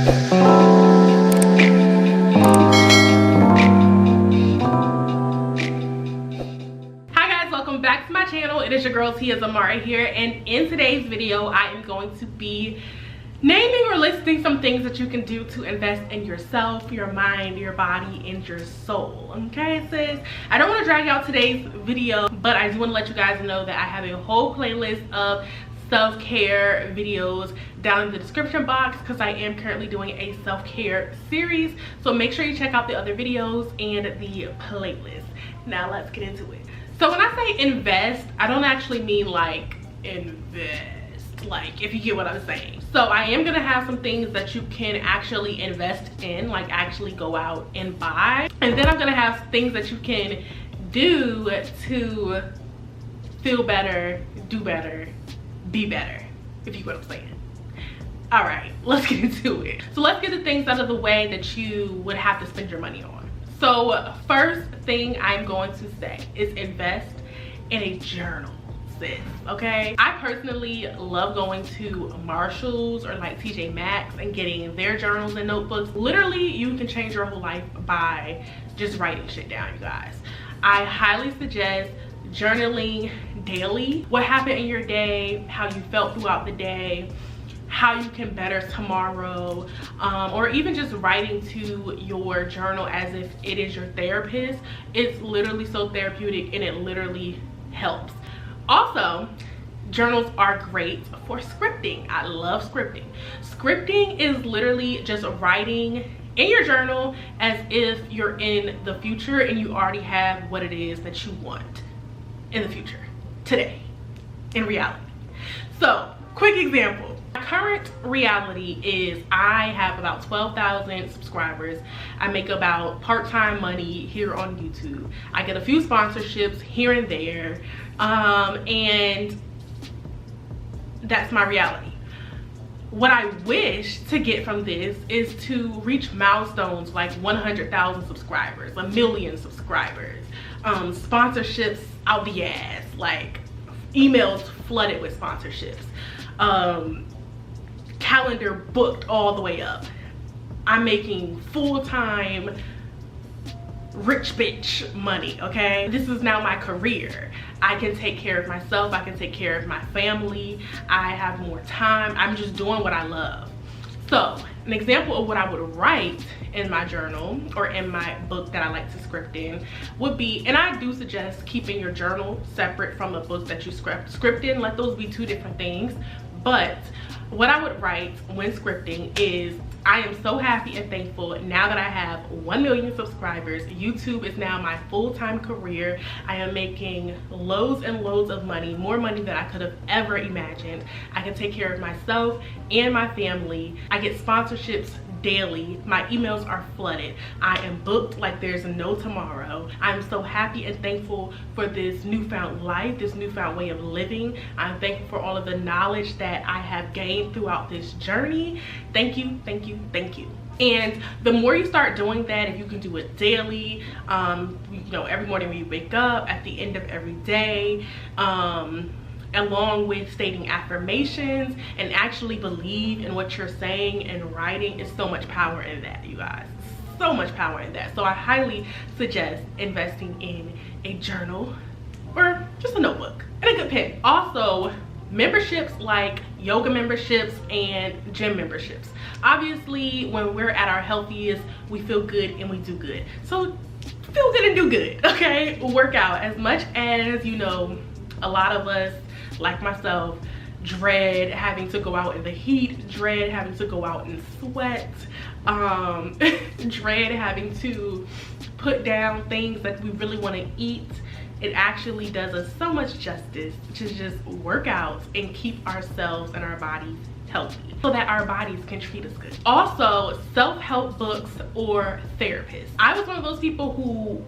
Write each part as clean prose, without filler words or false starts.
Back to my channel. It is your girl Zamara here, and in today's video I am going to be naming or listing some things that you can do to invest in yourself, your mind, your body, and your soul. Okay, sis, I don't want to drag out today's video, but I do want to let you guys know that I have a whole playlist of self-care videos down in the description box, because I am currently doing a self-care series, so make sure you check out the other videos and the playlist. Now let's get into it. So when I say invest, I don't actually mean like invest, like, if you get what I'm saying. So I am gonna have some things that you can actually invest in, like actually go out and buy, and then I'm gonna have things that you can do to feel better, do better, be better, if you get what I'm saying. All right, let's get into it. So let's get the things out of the way that you would have to spend your money on. So first thing I'm going to say is invest in a journal, sis, okay? I personally love going to Marshall's or like TJ Maxx and getting their journals and notebooks. Literally, you can change your whole life by just writing shit down, you guys. I highly suggest journaling daily. What happened in your day, how you felt throughout the day, how you can better tomorrow, or even just writing to your journal as if it is your therapist. It's literally so therapeutic and it literally helps. Also, journals are great for scripting. I love scripting. Scripting is literally just writing in your journal as if you're in the future and you already have what it is that you want in the future, today, in reality. So, quick example. My current reality is I have about 12,000 subscribers. I make about part-time money here on YouTube. I get a few sponsorships here and there, and that's my reality. What I wish to get from this is to reach milestones like 100,000 subscribers, 1 million subscribers, sponsorships out the ass, like emails flooded with sponsorships, calendar booked all the way up. I'm making full-time rich bitch money, okay? This is now my career. I can take care of myself, I can take care of my family, I have more time, I'm just doing what I love. So an example of what I would write in my journal or in my book that I like to script in would be, and I do suggest keeping your journal separate from a book that you script in. Let those be two different things. But what I would write when scripting is, I am so happy and thankful now that I have 1 million subscribers. YouTube is now my full-time career. I am making loads and loads of money, more money than I could have ever imagined. I can take care of myself and my family. I get sponsorships daily. My emails are flooded. I am booked like there's no tomorrow. I'm so happy and thankful for this newfound life, this newfound way of living. I'm thankful for all of the knowledge that I have gained throughout this journey. Thank you, thank you, thank you. And the more you start doing that, if you can do it daily, you know, every morning when you wake up, at the end of every day, along with stating affirmations and actually believe in what you're saying and writing, is so much power in that, you guys. So much power in that. So I highly suggest investing in a journal or just a notebook and a good pen. Also, memberships like yoga memberships and gym memberships. Obviously, when we're at our healthiest, we feel good and we do good. So feel good and do good, okay? Work out. As much as, you know, a lot of us, like myself, dread having to go out in the heat, dread having to go out and sweat, dread having to put down things that we really want to eat. It actually does us so much justice to just work out and keep ourselves and our bodies healthy so that our bodies can treat us good. Also, self-help books or therapists. I was one of those people who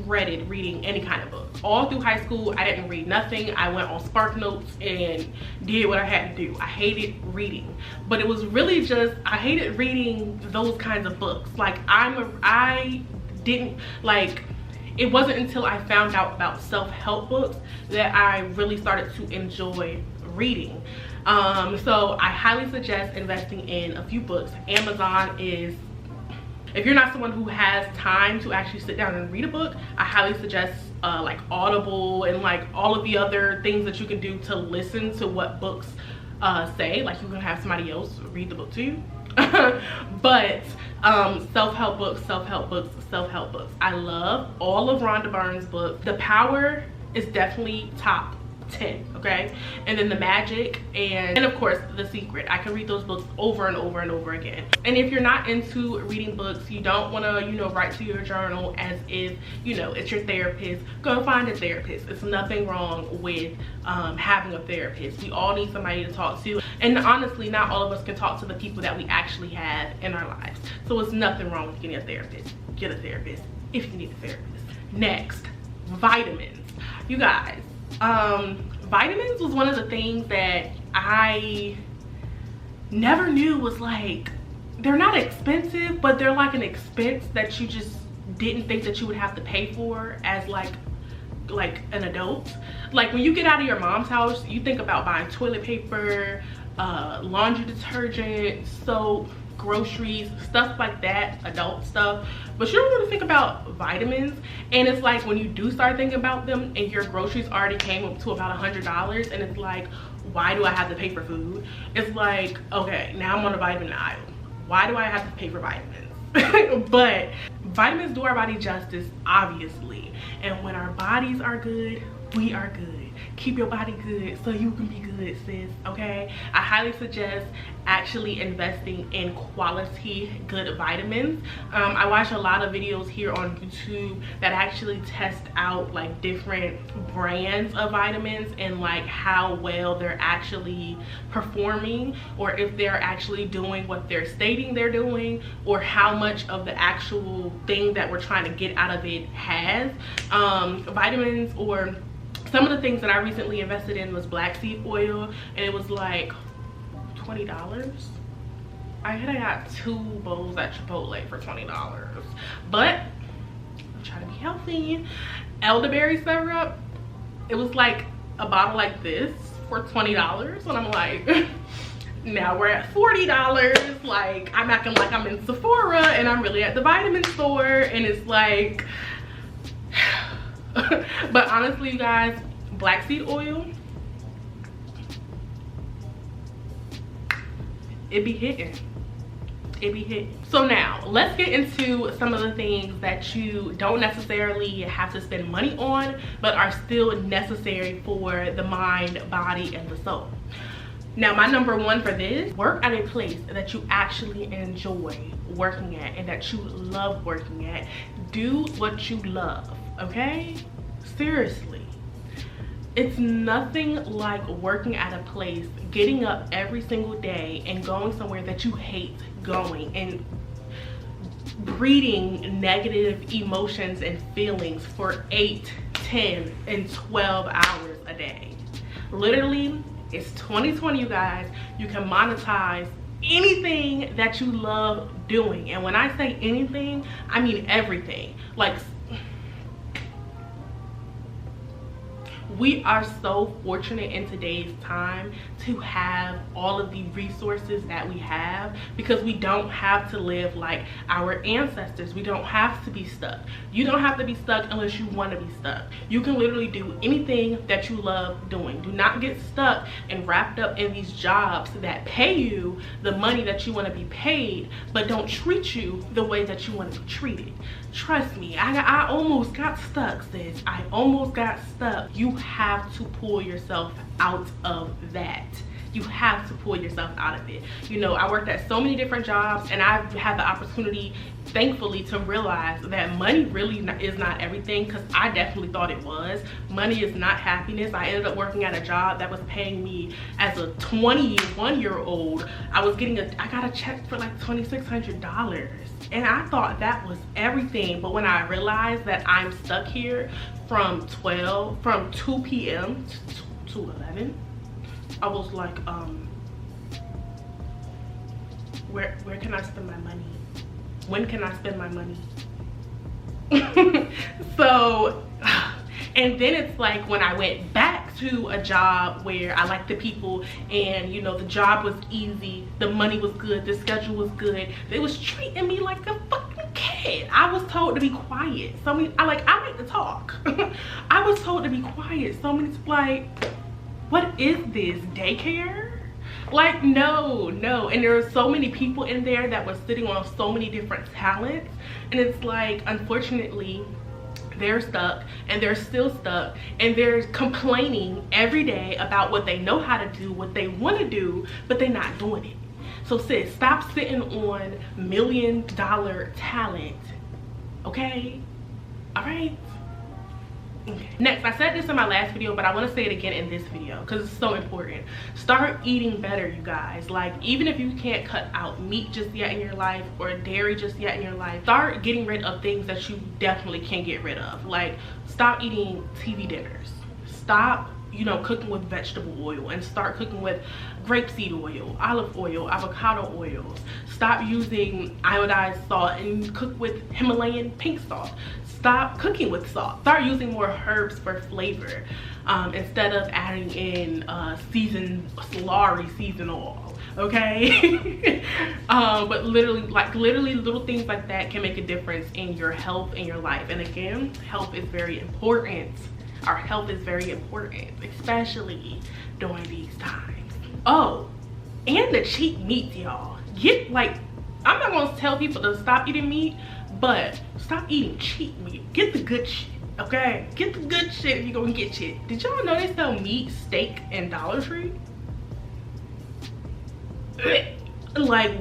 dreaded reading any kind of book. All through high school, I didn't read nothing. I went on Spark Notes and did what I had to do. I hated reading, but it was really just, I hated reading those kinds of books. Like I didn't like, it wasn't until I found out about self-help books that I really started to enjoy reading. So I highly suggest investing in a few books. Amazon is, if you're not someone who has time to actually sit down and read a book, I highly suggest like Audible and like all of the other things that you can do to listen to what books say. Like you can have somebody else read the book to you. But self-help books, self-help books, self-help books. I love all of Rhonda Byrne's books. The Power is definitely top 10, okay? And then The Magic and of course The Secret. I can read those books over and over and over again. And if you're not into reading books, you don't want to, you know, write to your journal as if, you know, it's your therapist, go find a therapist. It's nothing wrong with having a therapist. We all need somebody to talk to, and honestly not all of us can talk to the people that we actually have in our lives. So it's nothing wrong with getting a therapist. Get a therapist if you need a therapist. Next, vitamins. You guys, vitamins was one of the things that I never knew was like, they're not expensive, but they're like an expense that you just didn't think that you would have to pay for as like an adult. Like when you get out of your mom's house, you think about buying toilet paper, laundry detergent, soap, groceries, stuff like that, adult stuff, but you don't really think about vitamins. And it's like when you do start thinking about them and your groceries already came up to about $100, and it's like, why do I have to pay for food? It's like, okay, now I'm on a vitamin aisle. Why do I have to pay for vitamins? But vitamins do our body justice, obviously, and when our bodies are good, we are good. Keep your body good so you can be good, sis, okay? I highly suggest actually investing in quality good vitamins. I watch a lot of videos here on YouTube that actually test out like different brands of vitamins and like how well they're actually performing, or if they're actually doing what they're stating they're doing, or how much of the actual thing that we're trying to get out of it has. Vitamins, or some of the things that I recently invested in was black seed oil, and it was like $20. I got 2 bowls at Chipotle for $20, but I'm trying to be healthy. Elderberry syrup, it was like a bottle like this for $20, and I'm like, now we're at $40. Like, I'm acting like I'm in Sephora and I'm really at the vitamin store, and it's like but honestly, you guys, black seed oil, it be hitting. It be hitting. So now let's get into some of the things that you don't necessarily have to spend money on, but are still necessary for the mind, body, and the soul. Now, my number one for this, work at a place that you actually enjoy working at and that you love working at. Do what you love, okay? Seriously. It's nothing like working at a place, getting up every single day and going somewhere that you hate going and breeding negative emotions and feelings for 8, 10, and 12 hours a day. Literally, it's 2020, you guys. You can monetize anything that you love doing. And when I say anything, I mean everything. Like, we are so fortunate in today's time to have all of the resources that we have, because we don't have to live like our ancestors. We don't have to be stuck. You don't have to be stuck unless you want to be stuck. You can literally do anything that you love doing. Do not get stuck and wrapped up in these jobs that pay you the money that you want to be paid, but don't treat you the way that you want to be treated. Trust me, I almost got stuck, sis. I almost got stuck. You have to pull yourself out of that. You have to pull yourself out of it. You know, I worked at so many different jobs, and I've had the opportunity, thankfully, to realize that money really is not everything, because I definitely thought it was. Money is not happiness. I ended up working at a job that was paying me as a 21-year-old. I got a check for like $2,600. And I thought that was everything. But when I realized that I'm stuck here from 2 p.m. to 11, I was like, where can I spend my money? When can I spend my money? So, and then it's like when I went back back to a job where I liked the people, and you know, the job was easy, the money was good, the schedule was good. They was treating me like a fucking kid. I was told to be quiet. So many, I like to talk. I was told to be quiet. So many, like, what is this, daycare? Like, no. And there are so many people in there that were sitting on so many different talents, and it's like, unfortunately, they're stuck, and they're still stuck, and they're complaining every day about what they know how to do, what they want to do, but they're not doing it. So sis, stop sitting on $1 million talent, okay? All right. Okay. Next, I said this in my last video, but I want to say it again in this video because it's so important. Start eating better, you guys. Like, even if you can't cut out meat just yet in your life, or dairy just yet in your life, start getting rid of things that you definitely can get rid of. Like, stop eating TV dinners. Stop, you know, cooking with vegetable oil, and start cooking with grapeseed oil, olive oil, avocado oils. Stop using iodized salt and cook with Himalayan pink salt. Stop cooking with salt. Start using more herbs for flavor, instead of adding in seasoned oil, okay? But literally little things like that can make a difference in your health and your life. And again, health is very important. Our health is very important, especially during these times. Oh, and the cheap meat, y'all. Get, like, I'm not gonna tell people to stop eating meat, but stop eating cheap meat. Get the good shit, okay? Get the good shit if you're gonna get shit. Did y'all know they sell meat, steak, and Dollar Tree? Like,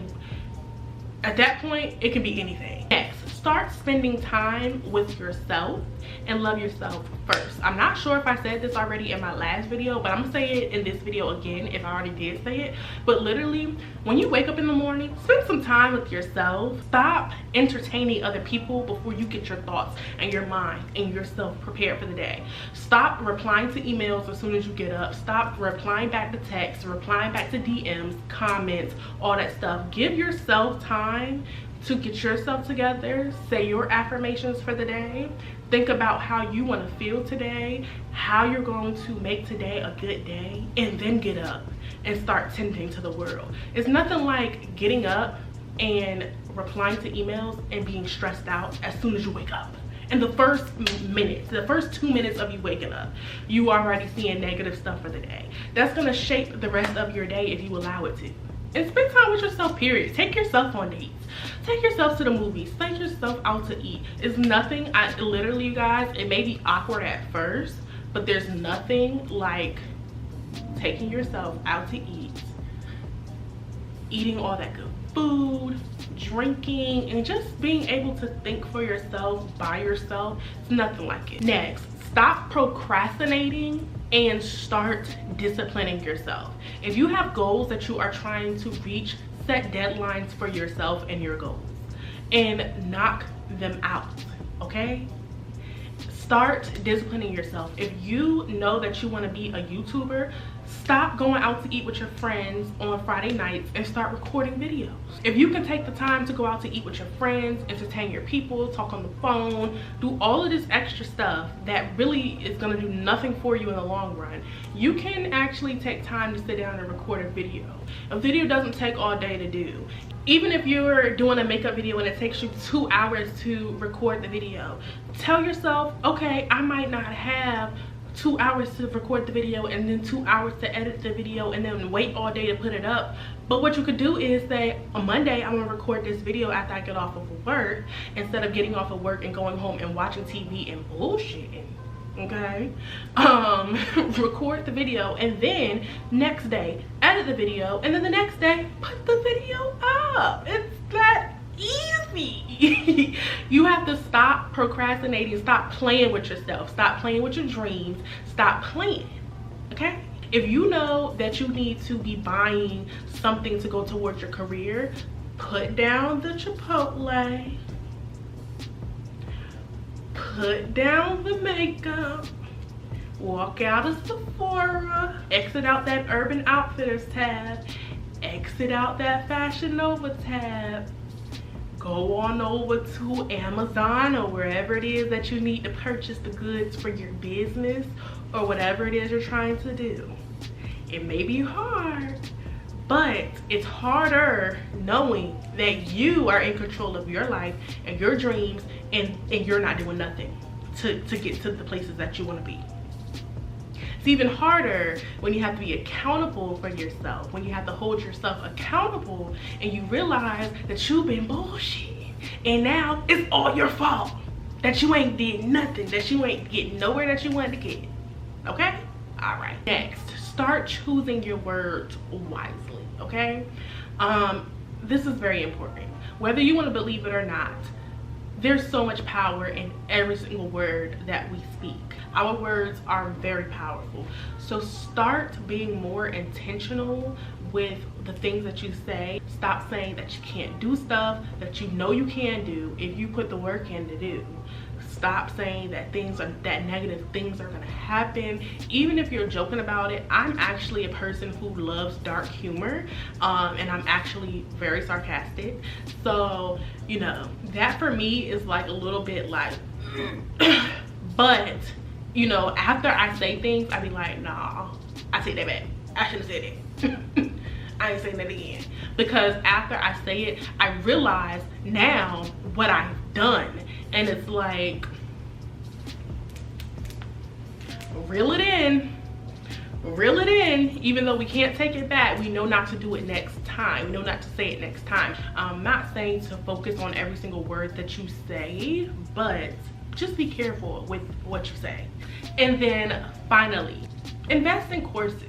at that point, it can be anything. Next, start spending time with yourself and love yourself first. I'm not sure if I said this already in my last video, but I'm gonna say it in this video again if I already did say it. But literally, when you wake up in the morning, spend some time with yourself. Stop entertaining other people before you get your thoughts and your mind and yourself prepared for the day. Stop replying to emails as soon as you get up. Stop replying back to texts, replying back to DMs, comments, all that stuff. Give yourself time to get yourself together. Say your affirmations for the day. Think about how you want to feel today, how you're going to make today a good day, and then get up and start tending to the world. It's nothing like getting up and replying to emails and being stressed out as soon as you wake up. In the first minutes, the first 2 minutes of you waking up, you are already seeing negative stuff for the day. That's going to shape the rest of your day if you allow it to. And spend time with yourself, period. Take yourself on dates. Take yourself to the movies. Take yourself out to eat. It's nothing, literally, you guys, it may be awkward at first, but there's nothing like taking yourself out to eat, eating all that good food, drinking, and just being able to think for yourself, by yourself. It's nothing like it. Next, stop procrastinating and start disciplining yourself. If you have goals that you are trying to reach, set deadlines for yourself and your goals and knock them out, okay? Start disciplining yourself. If you know that you want to be a YouTuber, stop going out to eat with your friends on Friday nights and start recording videos. If you can take the time to go out to eat with your friends, entertain your people, talk on the phone, do all of this extra stuff that really is going to do nothing for you in the long run, you can actually take time to sit down and record a video. A video doesn't take all day to do. Even if you're doing a makeup video and it takes you 2 hours to record the video, tell yourself, okay, I might not have 2 hours to record the video and then 2 hours to edit the video and then wait all day to put it up. But what you could do is say, on Monday, I'm gonna record this video after I get off of work, instead of getting off of work and going home and watching TV and bullshitting, okay? Record the video, and then next day, edit the video, and then the next day, put the video up. It's that easy. You have to stop procrastinating, stop playing with yourself, stop playing with your dreams, stop playing, okay? If you know that you need to be buying something to go towards your career, put down the Chipotle, put down the makeup, walk out of Sephora, exit out that Urban Outfitters tab, exit out that Fashion Nova tab, go on over to Amazon or wherever it is that you need to purchase the goods for your business or whatever it is you're trying to do. It may be hard, but it's harder knowing that you are in control of your life and your dreams, and you're not doing nothing to get to the places that you want to be. It's even harder when you have to be accountable for yourself, when you have to hold yourself accountable and you realize that you've been bullshitting and now it's all your fault, that you ain't did nothing, that you ain't getting nowhere that you wanted to get. Okay? All right. Next, start choosing your words wisely. Okay? This is very important. Whether you want to believe it or not, there's so much power in every single word that we speak. Our words are very powerful. So start being more intentional with the things that you say. Stop saying that you can't do stuff that you know you can do if you put the work in to do. Stop saying that that negative things are gonna happen, even if you're joking about it. I'm actually a person who loves dark humor, and I'm actually very sarcastic. So, you know, that for me is like a little bit like, but, you know, after I say things, I be like, nah, I take that back. I shouldn't have said it. I ain't saying that again. Because after I say it, I realize now what I've done. And it's like, reel it in, even though we can't take it back. We know not to do it next time. We know not to say it next time. I'm not saying to focus on every single word that you say, but just be careful with what you say. And then finally, invest in courses.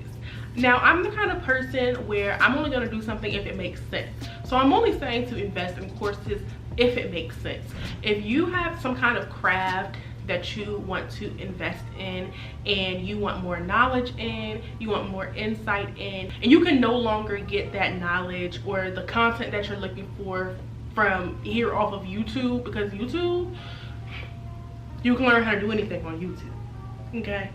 Now, I'm the kind of person where I'm only going to do something if it makes sense. So I'm only saying to invest in courses if it makes sense. If you have some kind of craft that you want to invest in and you want more knowledge in, you want more insight in, and you can no longer get that knowledge or the content that you're looking for from here off of YouTube, because YouTube, you can learn how to do anything on YouTube, okay?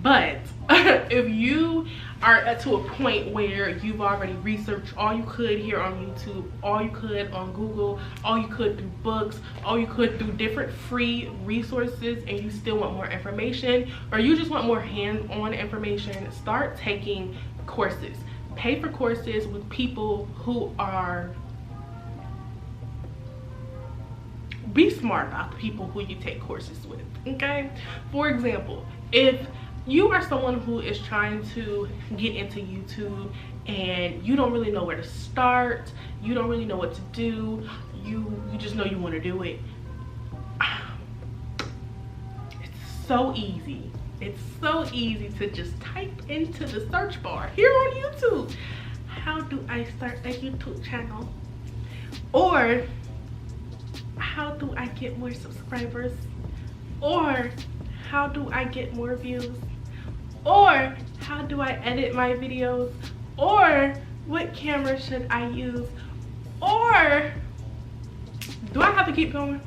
But if you are to a point where you've already researched all you could here on YouTube, all you could on Google, all you could through books, all you could through different free resources, and you still want more information, or you just want more hands-on information, start taking courses. Pay for courses with people who are, be smart about the people who you take courses with, okay? For example, if you are someone who is trying to get into YouTube and you don't really know where to start, you don't really know what to do, you just know you want to do it, it's so easy. It's so easy to just type into the search bar here on YouTube, how do I start a YouTube channel? Or how do I get more subscribers? Or how do I get more views? Or how do I edit my videos? Or what camera should I use? Or do I have to keep going?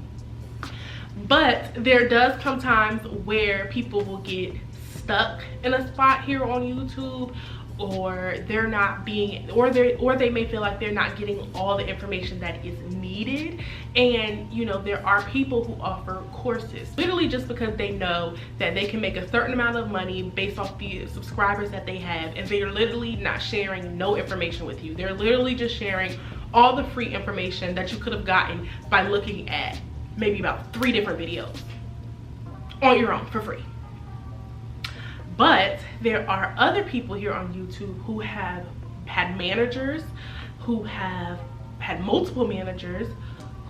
But there does come times where people will get stuck in a spot here on YouTube, or they're not being, or they may feel like they're not getting all the information that is needed. And you know, there are people who offer courses literally just because they know that they can make a certain amount of money based off the subscribers that they have, and they're literally not sharing no information with you. They're literally just sharing all the free information that you could have gotten by looking at maybe about 3 different videos on your own for free. But there are other people here on YouTube who have had managers, who have had multiple managers,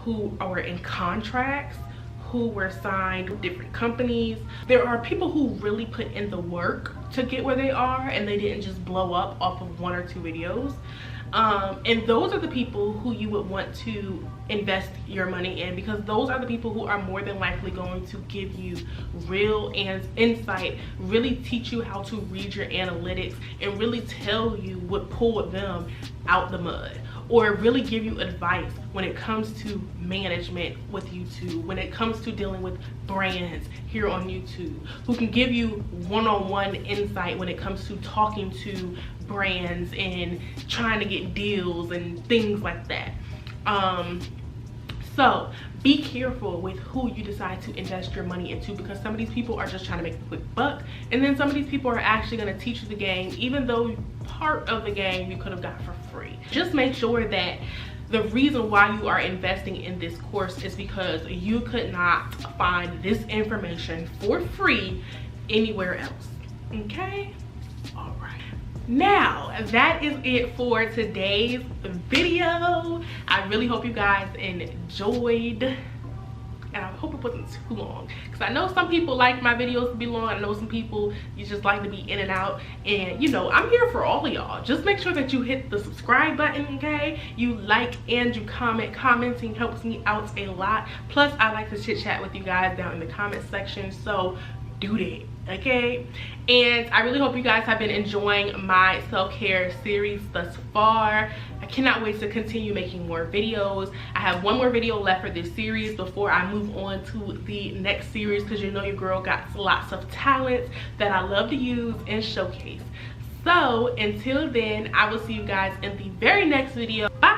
who are in contracts, who were signed with different companies. There are people who really put in the work to get where they are, and they didn't just blow up off of 1 or 2 videos. And those are the people who you would want to invest your money in, because those are the people who are more than likely going to give you real insight, really teach you how to read your analytics, and really tell you what pulled them out the mud, or really give you advice when it comes to management with YouTube, when it comes to dealing with brands here on YouTube, who can give you one-on-one insight when it comes to talking to brands and trying to get deals and things like that. So be careful with who you decide to invest your money into, because some of these people are just trying to make a quick buck, and then some of these people are actually going to teach you the game, even though part of the game you could have got for free. Just make sure that the reason why you are investing in this course is because you could not find this information for free anywhere else. Okay? All right. Now, that is it for today's video. I really hope you guys enjoyed, and I hope it wasn't too long, because I know some people like my videos to be long. I know some people, you just like to be in and out, and you know, I'm here for all of y'all. Just make sure that you hit the subscribe button, okay? You like and you comment. Commenting helps me out a lot. Plus, I like to chit chat with you guys down in the comment section, so do that, okay? And I really hope you guys have been enjoying my self-care series thus far. I cannot wait to continue making more videos. I have one more video left for this series before I move on to the next series, because you know your girl got lots of talents that I love to use and showcase. So until then, I will see you guys in the very next video. Bye.